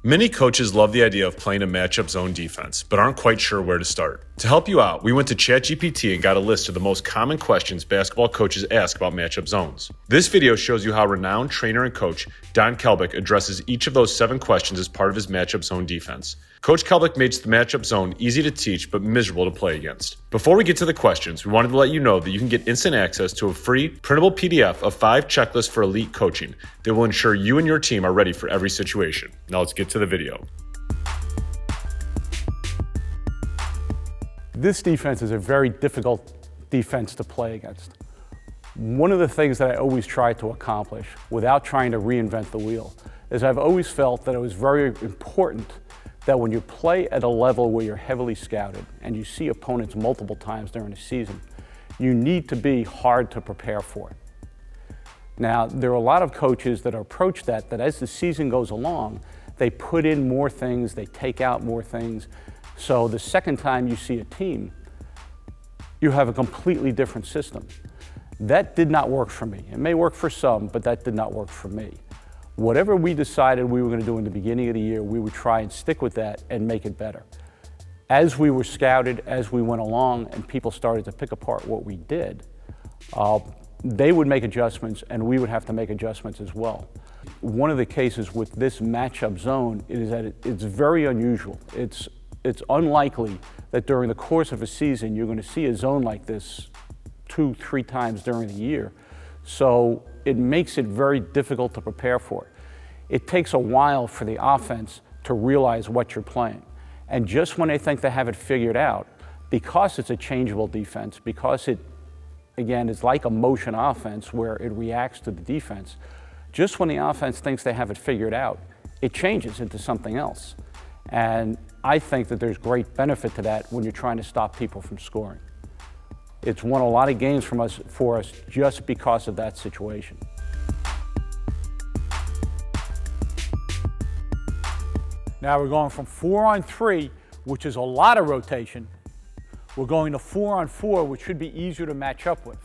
Many coaches love the idea of playing a matchup zone defense, but aren't quite sure where to start. To help you out, we went to ChatGPT and got a list of the most common questions basketball coaches ask about matchup zones. This video shows you how renowned trainer and coach Don Kelbick addresses each of those 7 questions as part of his matchup zone defense. Coach Kelbick makes the matchup zone easy to teach but miserable to play against. Before we get to the questions, we wanted to let you know that you can get instant access to a free printable PDF of 5 checklists for elite coaching that will ensure you and your team are ready for every situation. Now let's get to the video. This defense is a very difficult defense to play against. One of the things that I always try to accomplish without trying to reinvent the wheel is I've always felt that it was very important that when you play at a level where you're heavily scouted and you see opponents multiple times during a season, you need to be hard to prepare for. Now, there are a lot of coaches that approach that as the season goes along, they put in more things, they take out more things. So the second time you see a team, you have a completely different system. That did not work for me. It may work for some, but that did not work for me. Whatever we decided we were going to do in the beginning of the year, we would try and stick with that and make it better. As we were scouted, as we went along, and people started to pick apart what we did, they would make adjustments and we would have to make adjustments as well. One of the cases with this matchup zone is that it's very unusual. It's unlikely that during the course of a season you're going to see a zone like this 2-3 times during the year. So it makes it very difficult to prepare for it. It takes a while for the offense to realize what you're playing. And just when they think they have it figured out, because it's a changeable defense, because it, again, is like a motion offense where it reacts to the defense, just when the offense thinks they have it figured out, it changes into something else. And I think that there's great benefit to that when you're trying to stop people from scoring. It's won a lot of games for us just because of that situation. Now we're going from 4-on-3, which is a lot of rotation. We're going to 4-on-4, which should be easier to match up with.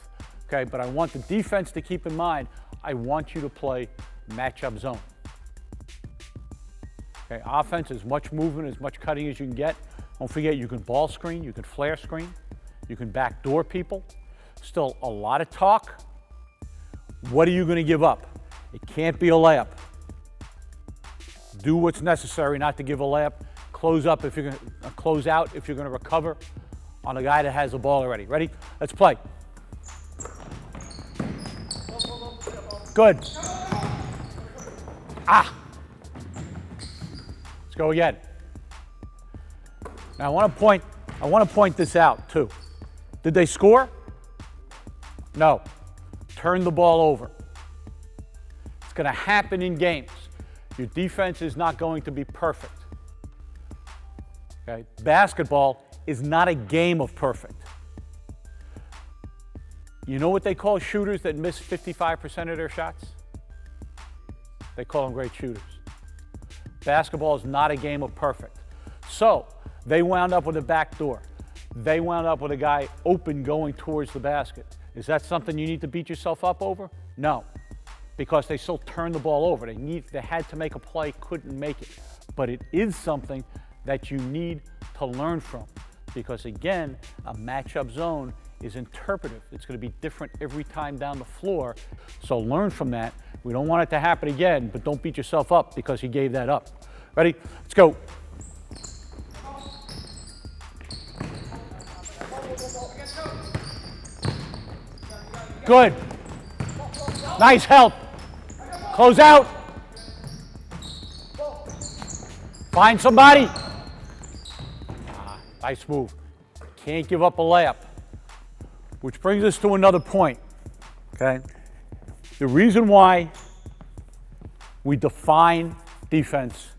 Okay, but I want the defense to keep in mind, I want you to play matchup zone. Okay, offense, as much movement, as much cutting as you can get. Don't forget, you can ball screen, you can flare screen. You can backdoor people. Still a lot of talk. What are you going to give up? It can't be a layup. Do what's necessary not to give a layup. Close up if you're going to close out if you're going to recover on a guy that has the ball already. Ready? Let's play. Good. Let's go again. Now I want to point this out too. Did they score? No. Turn the ball over. It's going to happen in games. Your defense is not going to be perfect. Okay? Basketball is not a game of perfect. You know what they call shooters that miss 55% of their shots? They call them great shooters. Basketball is not a game of perfect. So they wound up with a back door. They wound up with a guy open going towards the basket. Is that something you need to beat yourself up over? No, because they still turned the ball over. They had to make a play, couldn't make it. But it is something that you need to learn from, because again, a matchup zone is interpretive. It's going to be different every time down the floor. So learn from that. We don't want it to happen again, but don't beat yourself up because you gave that up. Ready? Let's go. Good. Nice help. Close out. Find somebody. Nice move. Can't give up a layup. Which brings us to another point. Okay? The reason why we define defense,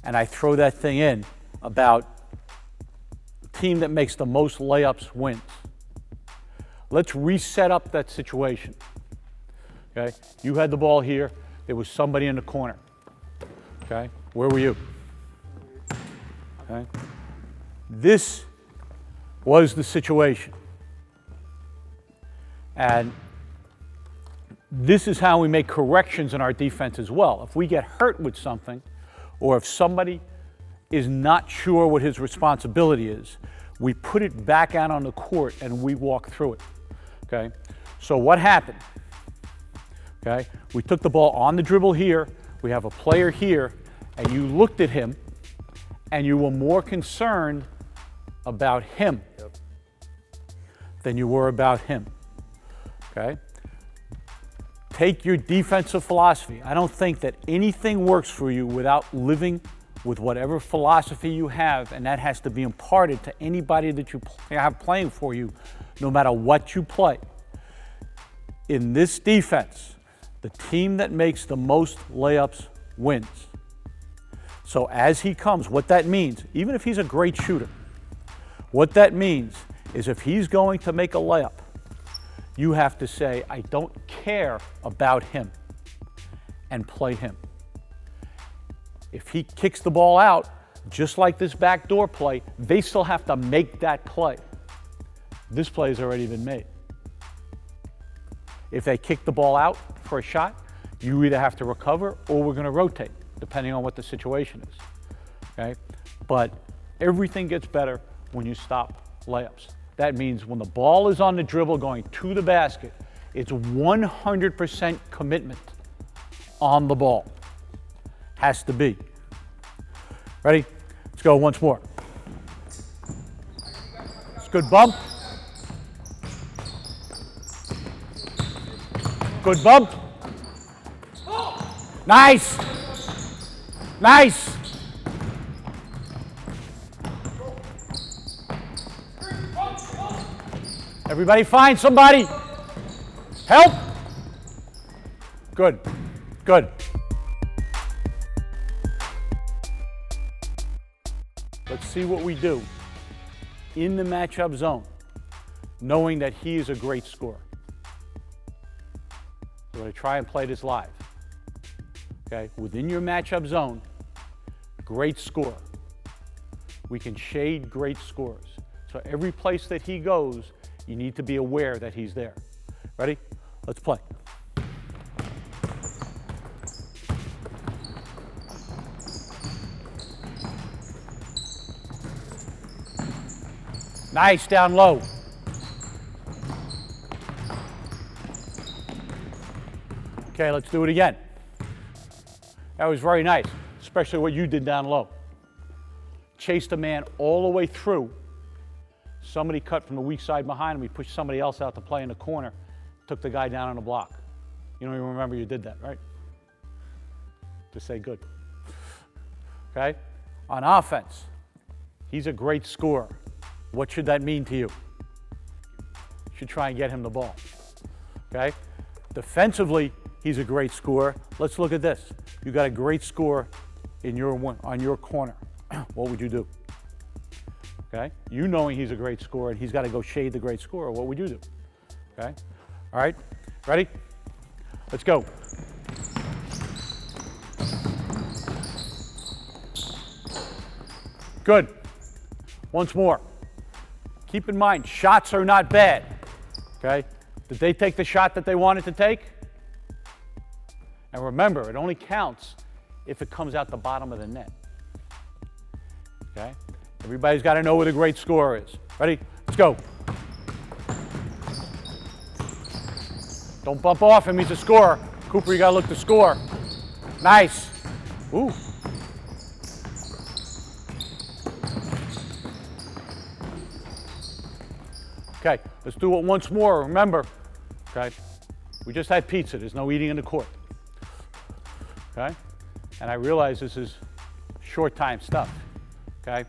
and I throw that thing in about team that makes the most layups wins. Let's reset up that situation. Okay? You had the ball here. There was somebody in the corner. Okay? Where were you? Okay? This was the situation. And this is how we make corrections in our defense as well. If we get hurt with something, or if somebody is not sure what his responsibility is, we put it back out on the court and we walk through it, okay? So what happened? Okay, we took the ball on the dribble here, we have a player here, and you looked at him and you were more concerned about him than you were about him, okay? Take your defensive philosophy. I don't think that anything works for you without living with whatever philosophy you have, and that has to be imparted to anybody that you have playing for you, no matter what you play. In this defense, the team that makes the most layups wins. So as he comes, what that means, even if he's a great shooter, what that means is if he's going to make a layup, you have to say, I don't care about him, and play him. If he kicks the ball out, just like this backdoor play, they still have to make that play. This play has already been made. If they kick the ball out for a shot, you either have to recover or we're going to rotate, depending on what the situation is. Okay? But everything gets better when you stop layups. That means when the ball is on the dribble going to the basket, it's 100% commitment on the ball. Has to be. Ready? Let's go once more. It's a good bump. Good bump. Nice. Nice. Everybody find somebody. Help. Good. Good. Let's see what we do in the matchup zone, knowing that he is a great scorer. We're going to try and play this live. Okay, within your matchup zone, great scorer. We can shade great scorers. So every place that he goes, you need to be aware that he's there. Ready? Let's play. Nice, down low. Okay, let's do it again. That was very nice, especially what you did down low. Chased a man all the way through. Somebody cut from the weak side behind him. We pushed somebody else out to play in the corner. Took the guy down on the block. You don't even remember you did that, right? Just say good. Okay? On offense, he's a great scorer. What should that mean to you? You should try and get him the ball. Okay? Defensively, he's a great scorer. Let's look at this. You got a great score on your corner. What would you do? Okay? You knowing he's a great scorer and he's got to go shade the great scorer, what would you do? Okay? All right? Ready? Let's go. Good. Once more. Keep in mind, shots are not bad. Okay? Did they take the shot that they wanted to take? And remember, it only counts if it comes out the bottom of the net. Okay? Everybody's got to know what a great scorer is. Ready? Let's go. Don't bump off him, he's a scorer. Cooper, you got to look to score. Nice. Ooh. Okay, let's do it once more. Remember, okay, we just had pizza. There's no eating in the court. Okay? And I realize this is short time stuff. Okay?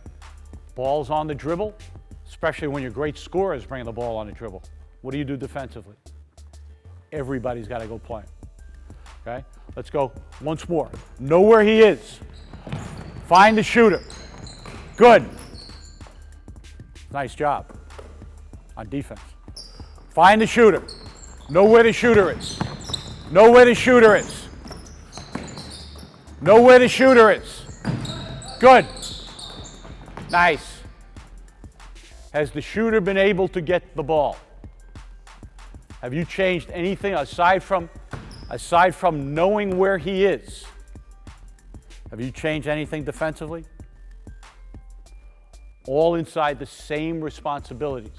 Ball's on the dribble, especially when your great scorers bring the ball on the dribble. What do you do defensively? Everybody's got to go play. Okay? Let's go once more. Know where he is. Find the shooter. Good. Nice job on defense. Find the shooter. Know where the shooter is. Know where the shooter is. Know where the shooter is. Good. Nice. Has the shooter been able to get the ball? Have you changed anything aside from knowing where he is? Have you changed anything defensively? All inside the same responsibilities.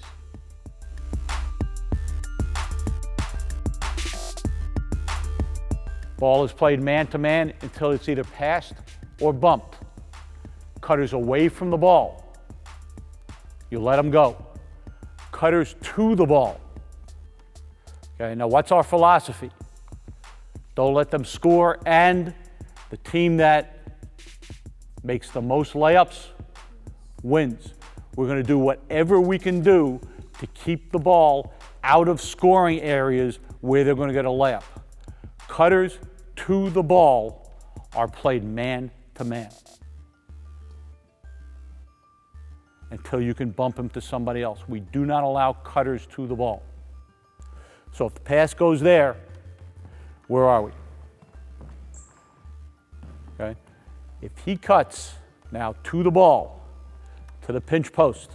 Ball is played man-to-man until it's either passed or bumped. Cutters away from the ball. You let them go. Cutters to the ball. Okay, now what's our philosophy? Don't let them score, and the team that makes the most layups wins. We're going to do whatever we can do to keep the ball out of scoring areas where they're going to get a layup. Cutters to the ball are played man-to-man until you can bump them to somebody else. We do not allow cutters to the ball. So if the pass goes there, where are we? Okay. If he cuts now to the ball, to the pinch post,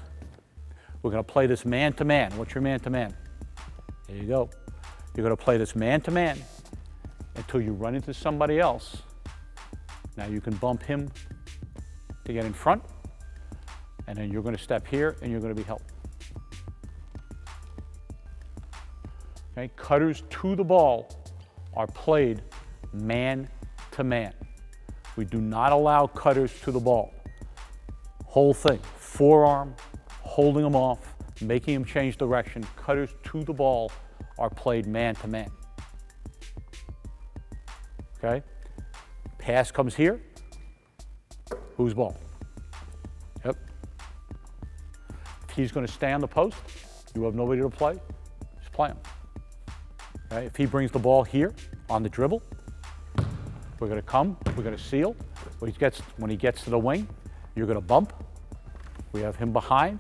we're going to play this man-to-man. What's your man-to-man? There you go. You're going to play this man-to-man until you run into somebody else. Now you can bump him to get in front, and then you're going to step here and you're going to be helped. Okay? Cutters to the ball are played man-to-man. We do not allow cutters to the ball. Whole thing, forearm, holding them off, making them change direction. Cutters to the ball are played man-to-man. Okay? Pass comes here. Whose ball? Yep. If he's going to stay on the post, you have nobody to play, just play him. Okay? If he brings the ball here on the dribble, we're going to come, we're going to seal. When he gets to the wing, you're going to bump. We have him behind,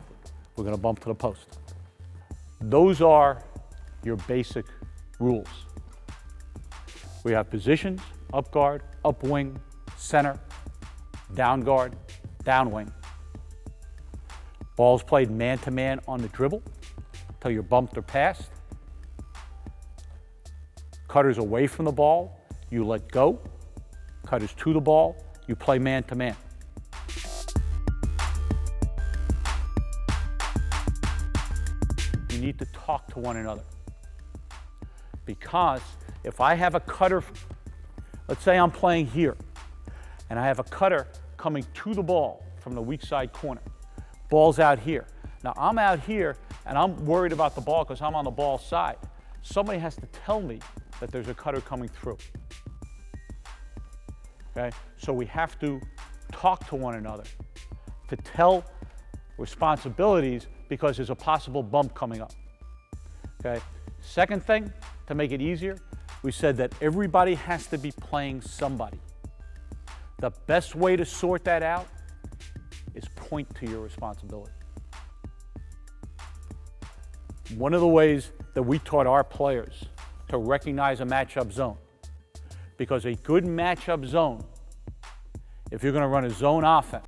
we're going to bump to the post. Those are your basic rules. We have positions: up guard, up wing, center, down guard, down wing. Ball's played man-to-man on the dribble until you're bumped or passed. Cutters away from the ball, you let go. Cutters to the ball, you play man-to-man. You need to talk to one another. Because if I have a cutter, let's say I'm playing here, and I have a cutter coming to the ball from the weak side corner. Ball's out here. Now I'm out here, and I'm worried about the ball because I'm on the ball side. Somebody has to tell me that there's a cutter coming through. Okay? So we have to talk to one another to tell responsibilities because there's a possible bump coming up. Okay? Second thing, to make it easier, we said that everybody has to be playing somebody. The best way to sort that out is point to your responsibility. One of the ways that we taught our players to recognize a matchup zone, because a good matchup zone, if you're going to run a zone offense,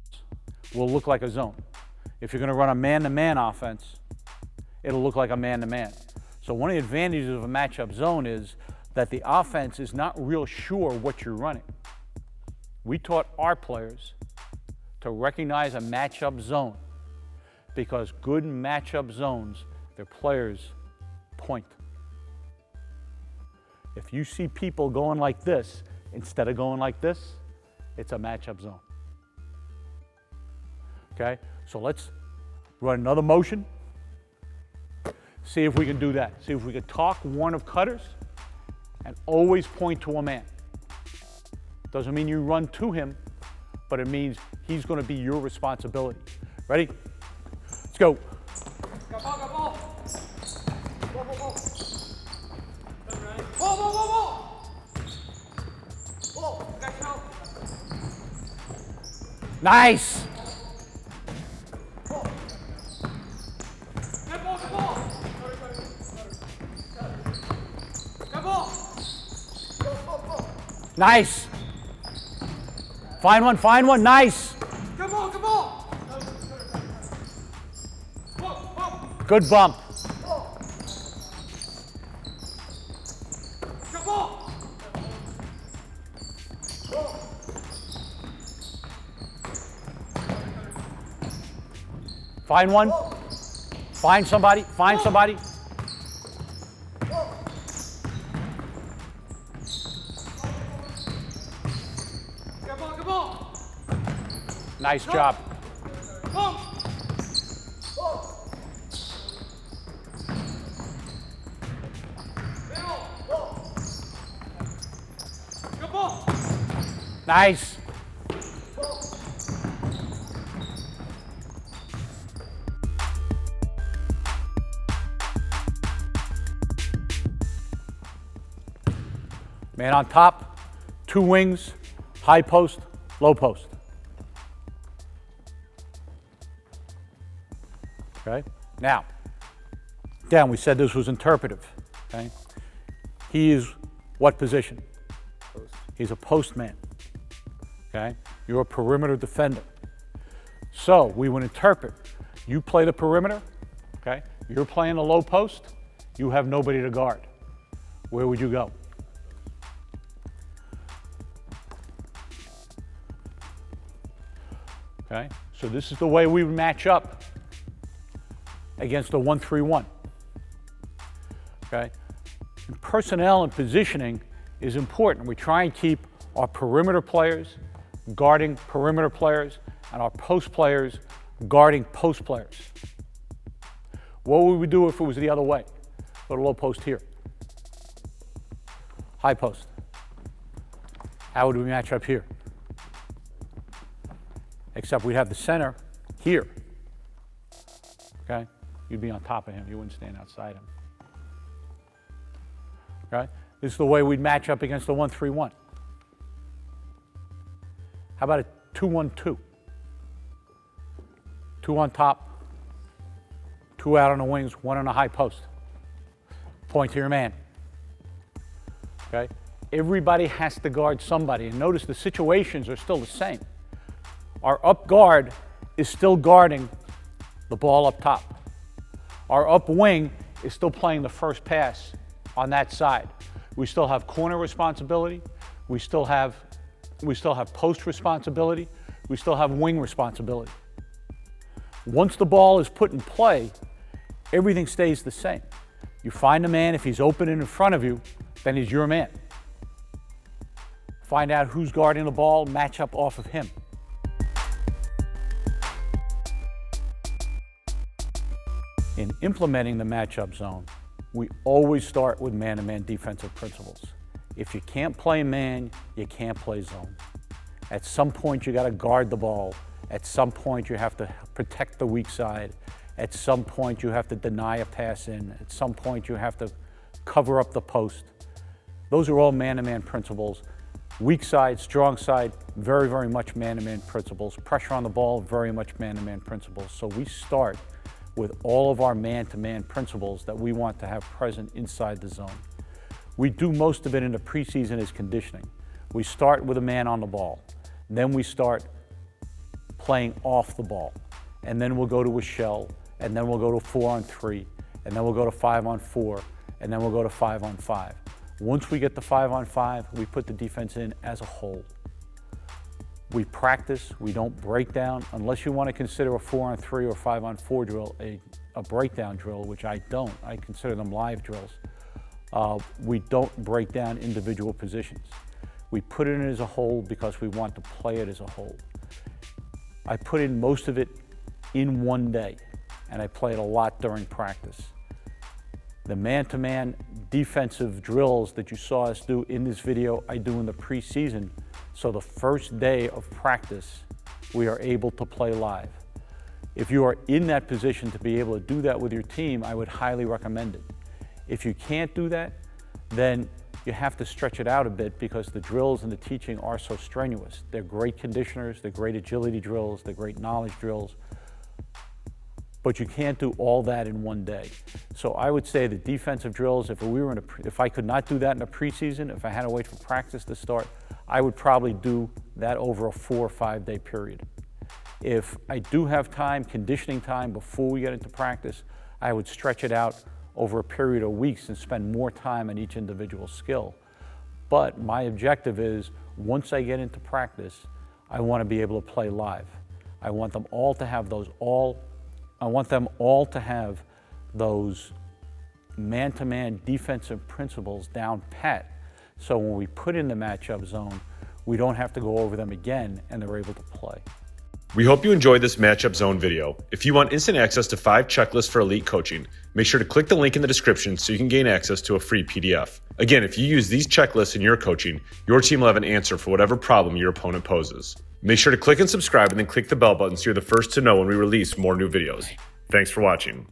will look like a zone. If you're going to run a man-to-man offense, it'll look like a man-to-man. So one of the advantages of a matchup zone is that the offense is not real sure what you're running. We taught our players to recognize a matchup zone because good matchup zones, their players point. If you see people going like this instead of going like this, it's a matchup zone. Okay, so let's run another motion. See if we can do that. See if we can talk one of cutters and always point to a man. Doesn't mean you run to him, but it means he's going to be your responsibility. Ready? Let's go. Go, ball, go, ball. Ball, ball, ball. Ball, ball, ball, ball. Ball, you guys help. Nice. Ball. Get ball, get ball. Get ball. Go, ball, ball. Nice. Find one, nice. Get ball, get ball. Ball, ball. Good bump. Get ball. Find one. Find somebody. Find somebody. Come on. Nice job. Come. Come on. Nice. Man on top, 2 wings, high post, low post. Okay? Now, again, we said this was interpretive. Okay? He is what position? He's a post man. Okay? You're a perimeter defender. So we would interpret. You play the perimeter. Okay? You're playing the low post. You have nobody to guard. Where would you go? Okay, so this is the way we match up against a 1-3-1. Okay, and personnel and positioning is important. We try and keep our perimeter players guarding perimeter players and our post players guarding post players. What would we do if it was the other way? Go to low post here. High post. How would we match up here? Except we'd have the center here. Okay? You'd be on top of him. You wouldn't stand outside him. Okay? This is the way we'd match up against the 1-3-1. How about a 2-1-2? 2 on top, 2 out on the wings, 1 on the high post. Point to your man. Okay? Everybody has to guard somebody. And notice the situations are still the same. Our up guard is still guarding the ball up top. Our up wing is still playing the first pass on that side. We still have corner responsibility. We still have post responsibility. We still have wing responsibility. Once the ball is put in play, everything stays the same. You find a man, if he's open and in front of you, then he's your man. Find out who's guarding the ball, match up off of him. In implementing the matchup zone, we always start with man-to-man defensive principles. If you can't play man, you can't play zone. At some point, you got to guard the ball. At some point, you have to protect the weak side. At some point, you have to deny a pass in. At some point, you have to cover up the post. Those are all man-to-man principles. Weak side, strong side, very, very much man-to-man principles. Pressure on the ball, very much man-to-man principles. So we start with all of our man-to-man principles that we want to have present inside the zone. We do most of it in the preseason as conditioning. We start with a man on the ball. Then we start playing off the ball. And then we'll go to a shell, and then we'll go to 4-on-3, and then we'll go to 5-on-4, and then we'll go to 5-on-5. Once we get to 5-on-5, we put the defense in as a whole. We practice, we don't break down, unless you want to consider a 4-on-3 or 5-on-4 drill a breakdown drill, which I don't. I consider them live drills. We don't break down individual positions. We put it in as a whole because we want to play it as a whole. I put in most of it in one day, and I play it a lot during practice. The man-to-man defensive drills that you saw us do in this video, I do in the preseason. So the first day of practice, we are able to play live. If you are in that position to be able to do that with your team, I would highly recommend it. If you can't do that, then you have to stretch it out a bit because the drills and the teaching are so strenuous. They're great conditioners, they're great agility drills, they're great knowledge drills, but you can't do all that in one day. So I would say the defensive drills, if I could not do that in the preseason, if I had to wait for practice to start, I would probably do that over a 4 or 5 day period. If I do have time, conditioning time before we get into practice, I would stretch it out over a period of weeks and spend more time on each individual skill. But my objective is, once I get into practice, I want to be able to play live. I want them all to have those all I want them all to have those man-to-man defensive principles down pat, so when we put in the matchup zone, we don't have to go over them again and they're able to play. We hope you enjoyed this matchup zone video. If you want instant access to 5 checklists for elite coaching, make sure to click the link in the description so you can gain access to a free PDF. Again, if you use these checklists in your coaching, your team will have an answer for whatever problem your opponent poses. Make sure to click and subscribe and then click the bell button so you're the first to know when we release more new videos. Thanks for watching.